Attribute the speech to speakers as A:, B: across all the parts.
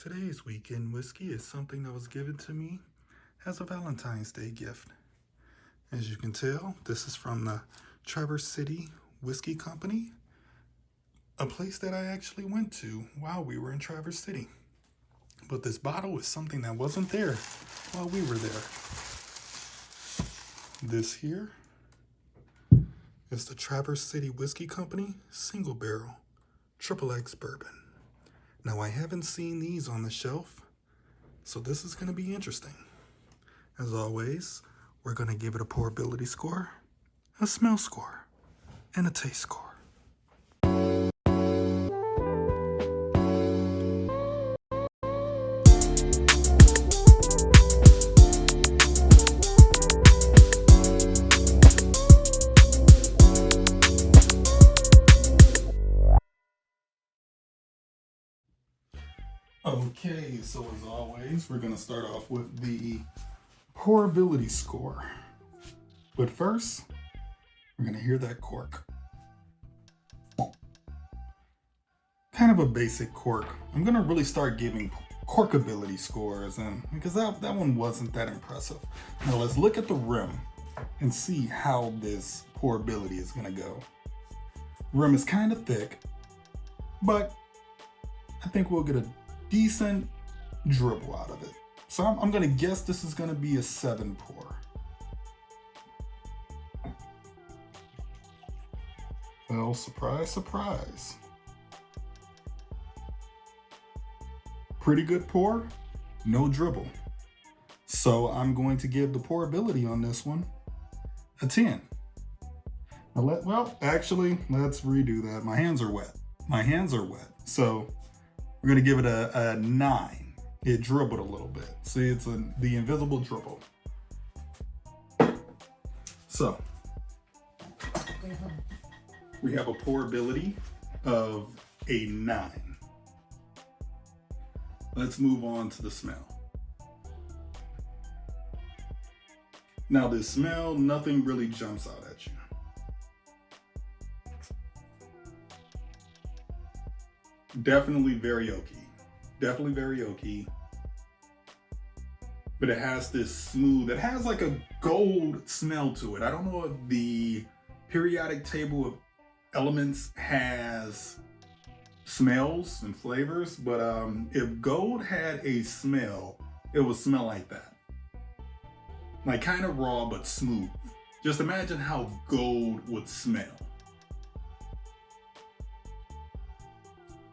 A: Today's weekend whiskey is something that was given to me as a Valentine's Day gift. As you can tell, this is from the Traverse City Whiskey Company, a place that I actually went to while we were in Traverse City. But this bottle is something that wasn't there while we were there. This here is the Traverse City Whiskey Company Single Barrel XXX Bourbon. Now, I haven't seen these on the shelf, so this is going to be interesting. As always, we're going to give it a pourability score, a smell score, and a taste score. Okay, so as always, we're going to start off with the pourability score. But first, we're going to hear that cork. Kind of a basic cork. I'm going to really start giving corkability scores, and because that one wasn't that impressive. Now let's look at the rim and see how this pourability is going to go. Rim is kind of thick, but I think we'll get a decent dribble out of it. So I'm going to guess this is going to be a 7 pour. Well, surprise, surprise. Pretty good pour, no dribble. So I'm going to give the pourability on this one a 10. Now actually, let's redo that. My hands are wet. So we're going to give it a 9. It dribbled a little bit. See, it's the invisible dribble. So we have a pourability of a 9. Let's move on to the smell. Now this smell, nothing really jumps out at you. Definitely very oaky. But it has this smooth, it has like a gold smell to it. I don't know if the periodic table of elements has smells and flavors, but if gold had a smell, it would smell like that. Like kind of raw, but smooth. Just imagine how gold would smell.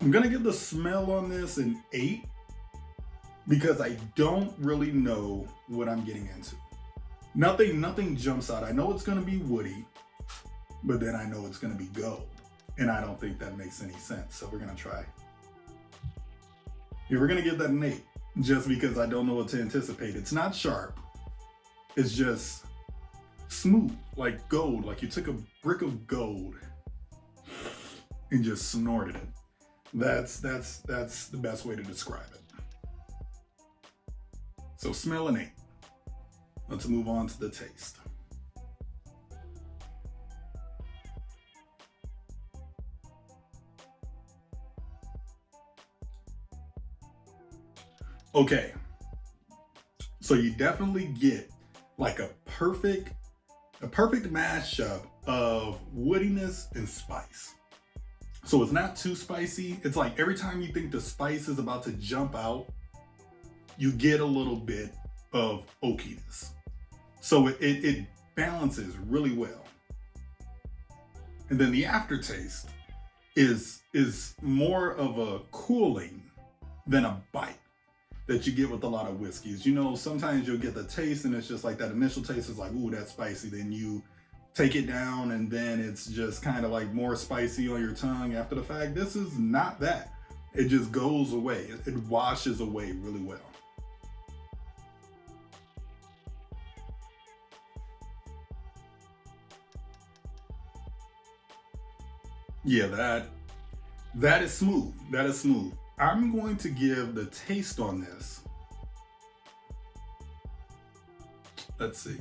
A: I'm gonna give the smell on this an 8 because I don't really know what I'm getting into. Nothing jumps out. I know it's gonna be woody, but then I know it's gonna be gold. And I don't think that makes any sense. So we're gonna try. Yeah, we're gonna give that an 8 just because I don't know what to anticipate. It's not sharp. It's just smooth, like gold. Like you took a brick of gold and just snorted it. That's the best way to describe it. So smell an 8. Let's move on to the taste. Okay, so you definitely get like a perfect mashup of woodiness and spice. So it's not too spicy. It's like every time you think the spice is about to jump out, you get a little bit of oakiness. So it balances really well. And then the aftertaste is more of a cooling than a bite that you get with a lot of whiskeys. You know, sometimes you'll get the taste and it's just like that initial taste is like, ooh, that's spicy. Then you take it down and then it's just kind of like more spicy on your tongue after the fact. This is not that. It just goes away. It washes away really well. Yeah, that is smooth. That is smooth. I'm going to give the taste on this. Let's see.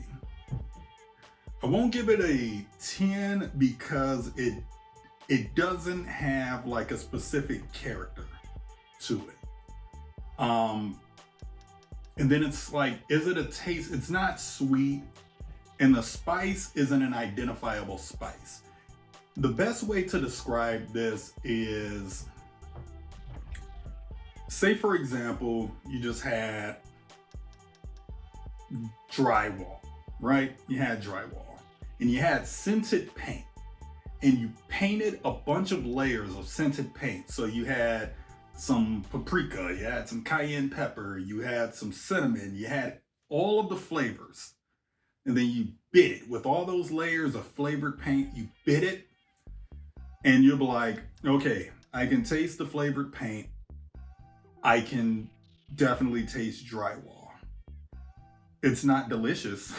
A: I won't give it a 10 because it doesn't have like a specific character to it. And then it's like, is it a taste? It's not sweet, and the spice isn't an identifiable spice. The best way to describe this is, say for example, you just had drywall, right? You had drywall and you had scented paint, and you painted a bunch of layers of scented paint. So you had some paprika, you had some cayenne pepper, you had some cinnamon, you had all of the flavors. And then you bit it with all those layers of flavored paint. You bit it, and you'll be like, okay, I can taste the flavored paint. I can definitely taste drywall. It's not delicious.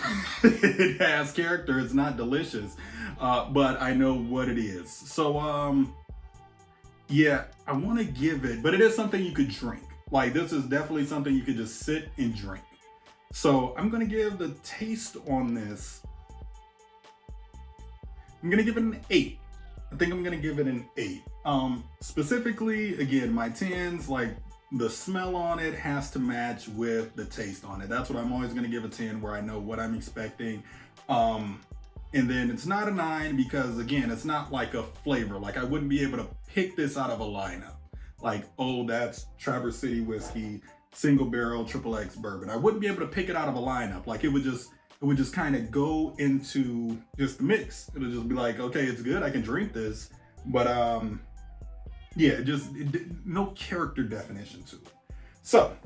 A: It has character. It's not delicious, but I know what it is. So, yeah, I want to give it, but it is something you could drink. Like, this is definitely something you could just sit and drink. So I'm going to give the taste on this, I'm going to give it an 8. I think I'm going to give it an 8. Specifically, again, my 10s, like the smell on it has to match with the taste on it. That's what I'm always going to give a 10, where I know what I'm expecting. And then it's not a 9 because, again, it's not like a flavor. Like, I wouldn't be able to pick this out of a lineup. Like, oh, that's Traverse City Whiskey Single Barrel XXX Bourbon. I wouldn't be able to pick it out of a lineup. Like, it would just kind of go into just the mix. It'll just be like, okay, it's good, I can drink this, but yeah, no character definition to it. So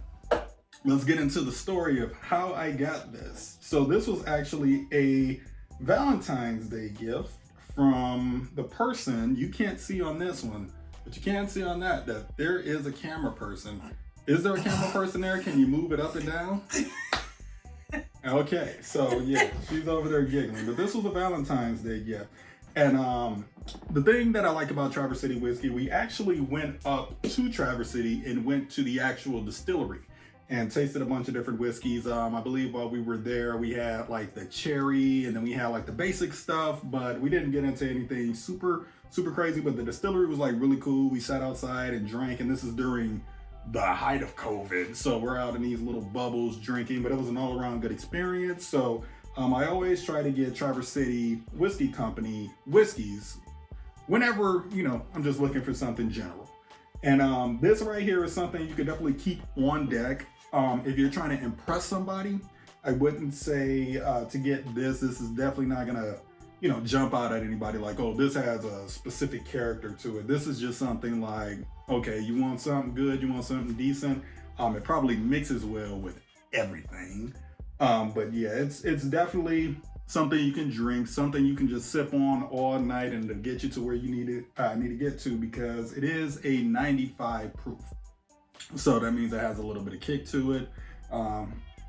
A: let's get into the story of how I got this. So this was actually a Valentine's Day gift from the person you can't see on this one, but you can see on that there is a camera person. Is there a camera person there? Can you move it up and down? Okay, so yeah, she's over there giggling. But this was a Valentine's Day gift. And the thing that I like about Traverse City Whiskey, we actually went up to Traverse City and went to the actual distillery and tasted a bunch of different whiskeys. I believe while we were there, we had like the cherry, and then we had like the basic stuff, but we didn't get into anything super crazy. But the distillery was like really cool. We sat outside and drank, and this is during the height of COVID. So we're out in these little bubbles drinking, but it was an all around good experience. So I always try to get Traverse City Whiskey Company whiskeys whenever, I'm just looking for something general. And this right here is something you could definitely keep on deck. If you're trying to impress somebody, I wouldn't say to get this. This is definitely not gonna, jump out at anybody like, oh, this has a specific character to it. This is just something like, okay, you want something good, you want something decent. It probably mixes well with everything. But yeah, it's definitely something you can drink, something you can just sip on all night and to get you to where you need to get to, because it is a 95 proof. So that means it has a little bit of kick to it.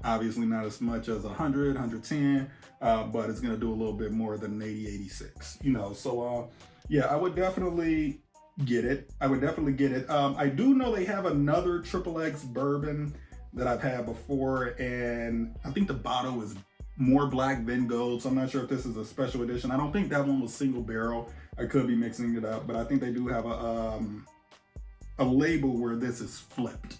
A: Obviously not as much as 100, 110, but it's gonna do a little bit more than an 80, 86, So yeah, I would definitely get it. I do know they have another XXX bourbon that I've had before, and I think the bottle is more black than gold, so I'm not sure if this is a special edition. I don't think that one was single barrel. I could be mixing it up, but I think they do have a label where this is flipped.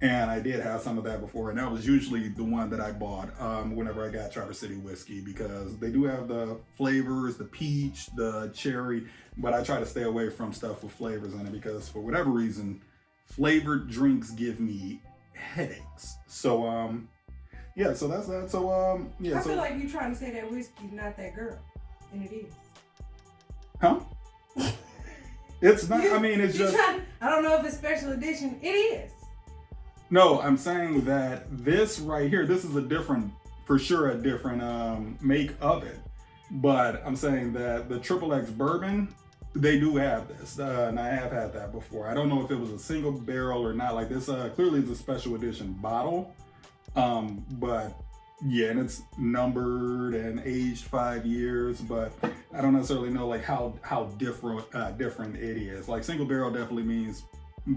A: And I did have some of that before, and that was usually the one that I bought whenever I got Traverse City Whiskey, because they do have the flavors, the peach, the cherry, but I try to stay away from stuff with flavors in it because for whatever reason, flavored drinks give me headaches. So yeah, so that's that. So yeah.
B: I feel like you're trying to say that whiskey's not that girl, and it is.
A: Huh? It's not. I mean, it's just.
B: I don't know if it's special edition. It is.
A: No, I'm saying that this right here, this is a different make of it. But I'm saying that the XXX bourbon, they do have this, and I have had that before. I don't know if it was a single barrel or not. Like this, clearly is a special edition bottle, but yeah, and it's numbered and aged 5 years. But I don't necessarily know like how different it is. Like single barrel definitely means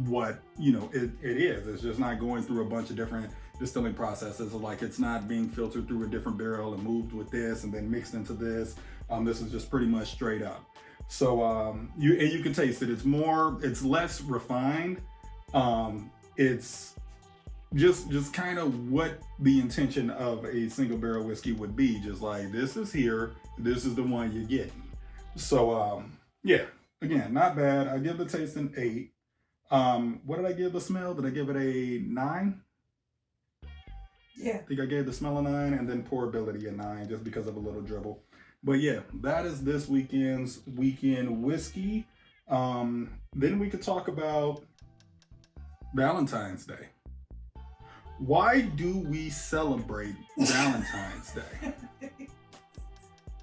A: what it is. It's just not going through a bunch of different distilling processes. Like it's not being filtered through a different barrel and moved with this and then mixed into this. This is just pretty much straight up. So you can taste it. It's less refined. It's just kind of what the intention of a single barrel whiskey would be. Just like, this is here, this is the one you're getting. So yeah, again, not bad. I give the taste an 8. What did I give the smell? Did I give it a 9?
B: Yeah.
A: I think I gave the smell a 9, and then pourability a 9, just because of a little dribble. But yeah, that is this weekend's weekend whiskey. Then we could talk about Valentine's Day. Why do we celebrate Valentine's Day?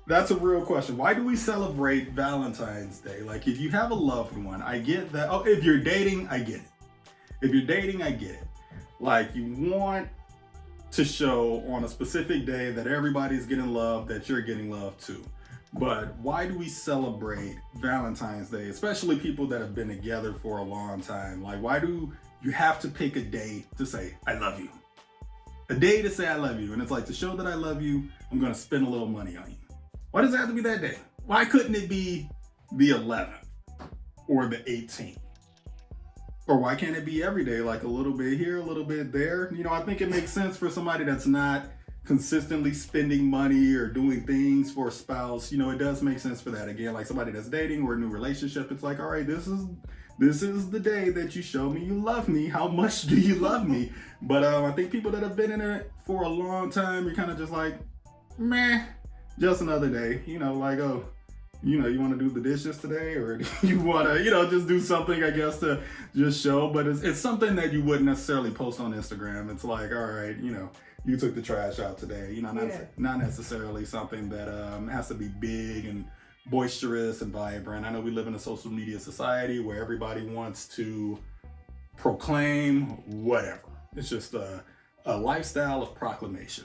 A: That's a real question. Why do we celebrate Valentine's Day? Like, if you have a loved one, I get that. Oh, if you're dating, I get it. If you're dating, I get it. Like, you want to show on a specific day that everybody's getting love, that you're getting love too. But why do we celebrate Valentine's Day, especially people that have been together for a long time? Like, why do you have to pick a day to say, I love you? A day to say I love you. And it's like, to show that I love you, I'm going to spend a little money on you. Why does it have to be that day? Why couldn't it be the 11th or the 18th? Or why can't it be every day, like a little bit here, a little bit there? You know, I think it makes sense for somebody that's not consistently spending money or doing things for a spouse. You know, it does make sense for that. Again, like somebody that's dating or a new relationship, it's like, all right, this is the day that you show me you love me. How much do you love me? But I think people that have been in it for a long time, you're kind of just like, meh, just another day. You know, like, oh, you know, you want to do the dishes today, or you want to, you know, just do something, I guess, to just show. But it's something that you wouldn't necessarily post on Instagram. It's like, all right, you know, you took the trash out today. You know, not necessarily something that has to be big and boisterous and vibrant. I know we live in a social media society where everybody wants to proclaim whatever. It's just a lifestyle of proclamation.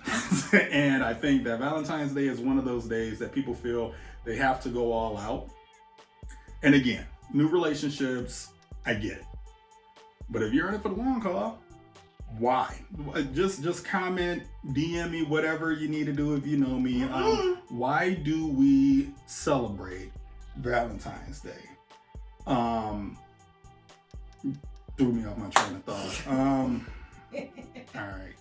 A: And I think that Valentine's Day is one of those days that people feel they have to go all out. And again, new relationships, I get it. But if you're in it for the long haul, why? Just comment, DM me, whatever you need to do if you know me. Why do we celebrate Valentine's Day? Threw me off my train of thought. All right.